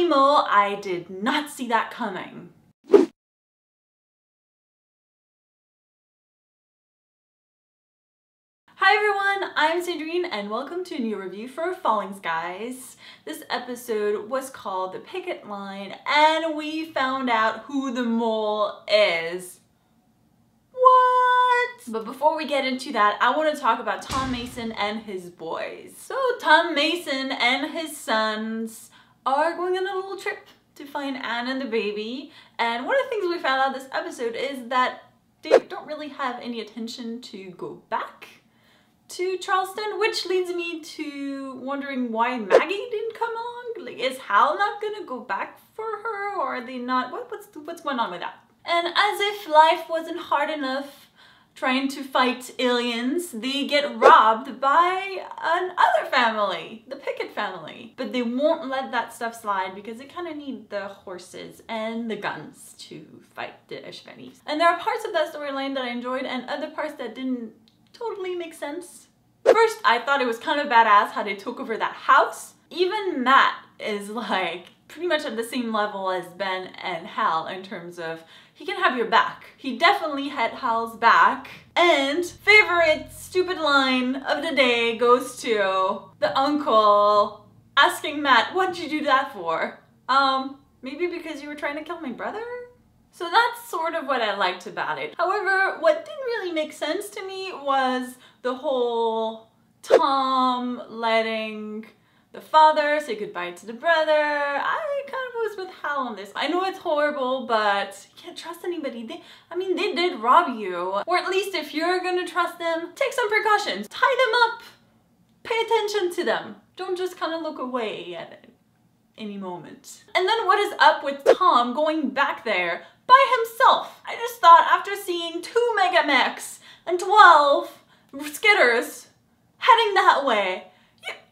Mo, I did not see that coming. Hi everyone, I'm Sandrine and welcome to a new review for Falling Skies. This episode was called The Pickett Line and we found out who the mole is. What? But before we get into that, I want to talk about Tom Mason and his boys. So Tom Mason and his sons are going on a little trip to find Anne and the baby. And one of the things we found out this episode is that they don't really have any intention to go back to Charleston, which leads me to wondering why Maggie didn't come along. Like, is Hal not gonna go back for her, or are they not? What's going on with that? And as if life wasn't hard enough trying to fight aliens, they get robbed by another family, the Pickett family. But they won't let that stuff slide because they kind of need the horses and the guns to fight the Ishvanis. And there are parts of that storyline that I enjoyed and other parts that didn't totally make sense. First, I thought it was kind of badass how they took over that house. Even Matt is like pretty much at the same level as Ben and Hal in terms of he can have your back. He definitely had Hal's back. And favorite stupid line of the day goes to the uncle asking Matt, what'd you do that for? Maybe because you were trying to kill my brother? So that's sort of what I liked about it. However, what didn't really make sense to me was the whole Tom letting the father say goodbye to the brother. I kind of was with Hal on this. I know it's horrible, but you can't trust anybody. They did rob you. Or at least if you're gonna trust them, take some precautions. Tie them up. Pay attention to them. Don't just kind of look away at it any moment. And then what is up with Tom going back there by himself? I just thought after seeing 2 Mega Mechs and 12 Skitters heading that way,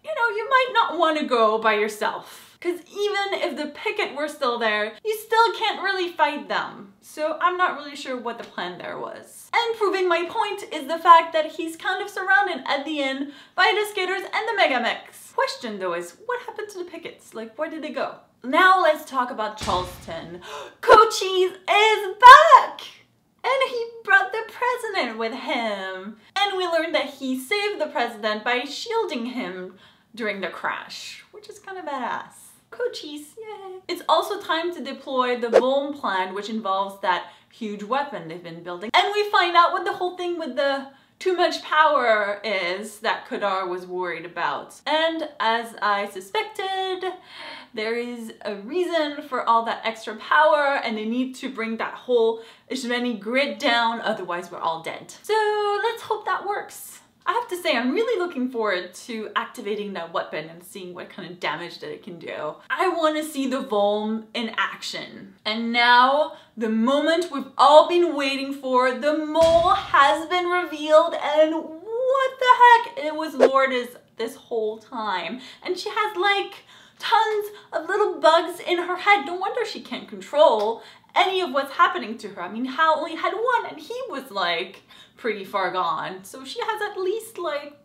you know, you might not want to go by yourself. Because even if the Pickett were still there, you still can't really fight them. So I'm not really sure what the plan there was. And proving my point is the fact that he's kind of surrounded at the end by the Skitters and the Mega Mechs. Question though is, what happened to the Picketts? Like, where did they go? Now let's talk about Charleston. Cochise is back! And he brought the president with him. And we learned that he saved the president by shielding him during the crash, which is kind of badass. Cochise, yay! It's also time to deploy the Volm plan, which involves that huge weapon they've been building. And we find out what the whole thing with the too much power is that Kadar was worried about. And as I suspected, there is a reason for all that extra power and they need to bring that whole Ishvani grid down, otherwise we're all dead. So let's hope that works. I have to say, I'm really looking forward to activating that weapon and seeing what kind of damage that it can do. I want to see the Volm in action. And now, the moment we've all been waiting for, the mole has been revealed, and what the heck? It was Lourdes this whole time. And she has like tons of little bugs in her head. No wonder she can't control any of what's happening to her. I mean, Hal only had one and he was like pretty far gone. So she has at least like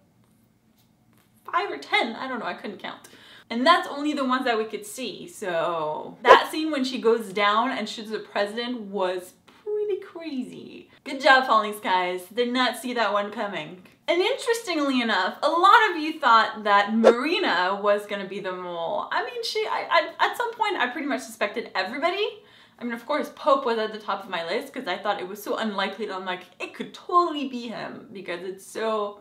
5 or 10. I don't know, I couldn't count. And that's only the ones that we could see. So that scene when she goes down and shoots the president was pretty crazy. Good job, Falling Skies. Did not see that one coming. And interestingly enough, a lot of you thought that Marina was gonna be the mole. I mean, at some point I pretty much suspected everybody. I mean, of course, Pope was at the top of my list because I thought it was so unlikely that I'm like, it could totally be him because it's so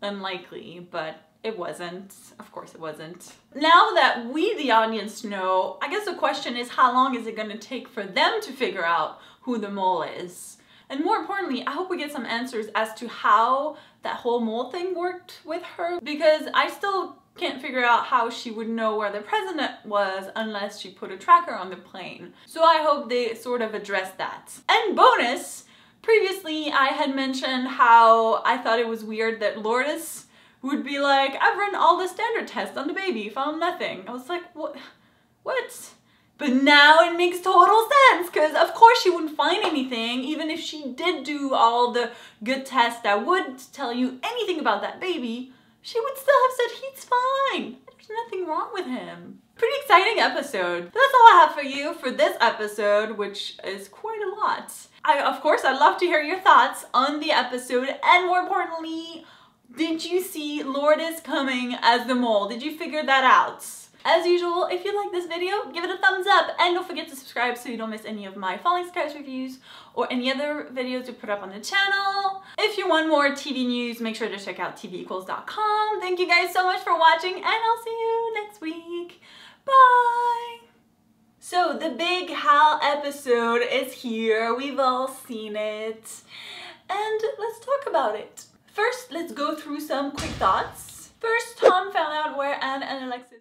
unlikely, but it wasn't. Of course it wasn't. Now that we, the audience, know, I guess the question is how long is it gonna take for them to figure out who the mole is? And more importantly, I hope we get some answers as to how that whole mole thing worked with her, because I still can't figure out how she would know where the president was unless she put a tracker on the plane. So I hope they sort of address that. And bonus, previously I had mentioned how I thought it was weird that Lourdes would be like, I've run all the standard tests on the baby, found nothing. I was like, what? But now it makes total sense, because of course she wouldn't find anything, even if she did do all the good tests that would tell you anything about that baby. She would still have said he's fine. There's nothing wrong with him. Pretty exciting episode. That's all I have for you for this episode, which is quite a lot. Of course, I'd love to hear your thoughts on the episode, and more importantly, did you see Lourdes coming as the mole? Did you figure that out? As usual, if you like this video, give it a thumbs up, and don't forget to subscribe so you don't miss any of my Falling Skies reviews or any other videos we put up on the channel. If you want more TV news, make sure to check out tvequals.com. Thank you guys so much for watching, and I'll see you next week. Bye! So the big Hal episode is here. We've all seen it. And let's talk about it. First, let's go through some quick thoughts. First, Tom found out where Anne and Alexis